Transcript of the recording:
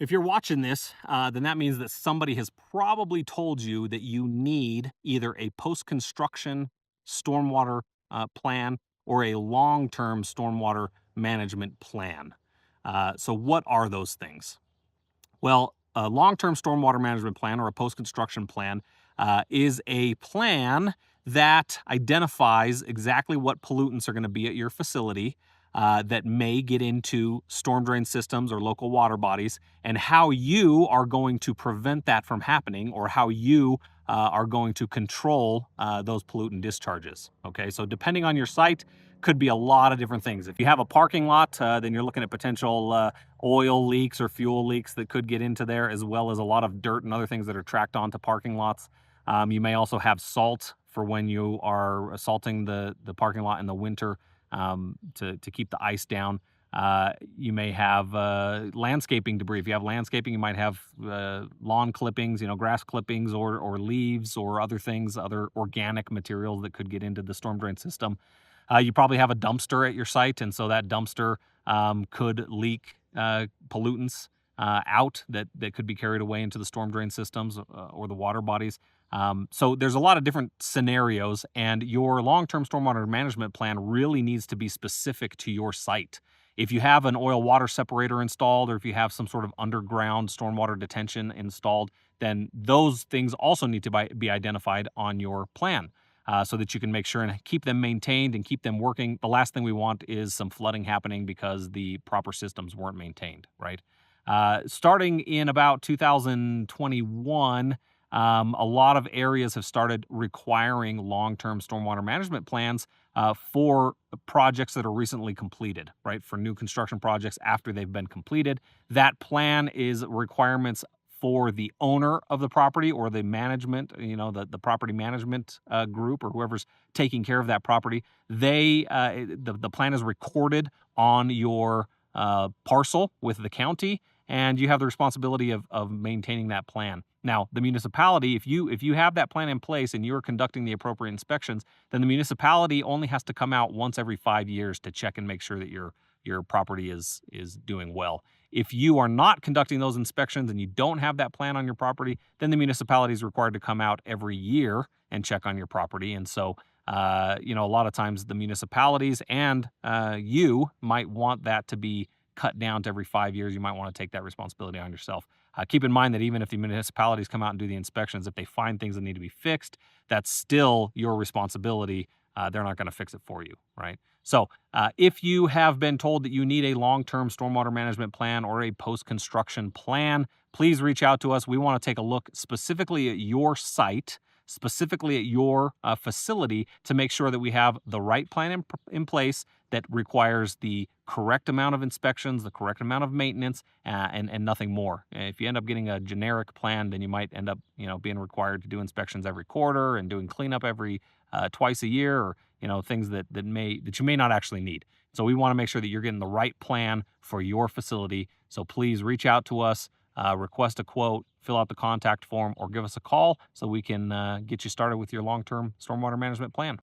If you're watching this, then that means that somebody has probably told you that you need either a post-construction stormwater plan or a long-term stormwater management plan. So what are those things? Well, a long-term stormwater management plan or a post-construction plan is a plan that identifies exactly what pollutants are going to be at your facility that may get into storm drain systems or local water bodies, and how you are going to prevent that from happening, or how you are going to control those pollutant discharges. Okay, so depending on your site, could be a lot of different things. If you have a parking lot, then you're looking at potential oil leaks or fuel leaks that could get into there, as well as a lot of dirt and other things that are tracked onto parking lots. You may also have salt for when you are salting the parking lot in the winter to keep the ice down. You may have landscaping debris. If you have landscaping, you might have lawn clippings, grass clippings or leaves or other things, other organic materials that could get into the storm drain system. You probably have a dumpster at your site, and so that dumpster could leak pollutants out that could be carried away into the storm drain systems or the water bodies. So there's a lot of different scenarios, and your long-term stormwater management plan really needs to be specific to your site. If you have an oil water separator installed, or if you have some sort of underground stormwater detention installed, then those things also need to be identified on your plan. So that you can make sure and keep them maintained and keep them working. The last thing we want is some flooding happening because the proper systems weren't maintained, right? Starting in about 2021, a lot of areas have started requiring long-term stormwater management plans for projects that are recently completed, right? For new construction projects after they've been completed. That plan is requirements for the owner of the property or the management, the property management group or whoever's taking care of that property. The plan is recorded on your parcel with the county, and you have the responsibility of maintaining that plan. Now, the municipality, if you have that plan in place and you're conducting the appropriate inspections, then the municipality only has to come out once every 5 years to check and make sure that your property is doing well. If you are not conducting those inspections and you don't have that plan on your property, then the municipality is required to come out every year and check on your property. And so, a lot of times the municipalities and you might want that to be cut down to every 5 years. You might want to take that responsibility on yourself. Keep in mind that even if the municipalities come out and do the inspections, if they find things that need to be fixed, that's still your responsibility. They're not going to fix it for you, right? So if you have been told that you need a long-term stormwater management plan or a post-construction plan, please reach out to us. We want to take a look specifically at your site, specifically at your facility, to make sure that we have the right plan in place that requires the correct amount of inspections, the correct amount of maintenance, and nothing more. If you end up getting a generic plan, then you might end up, being required to do inspections every quarter and doing cleanup every twice a year, or things that you may not actually need. So we want to make sure that you're getting the right plan for your facility. So please reach out to us, request a quote, fill out the contact form, or give us a call so we can get you started with your long-term stormwater management plan.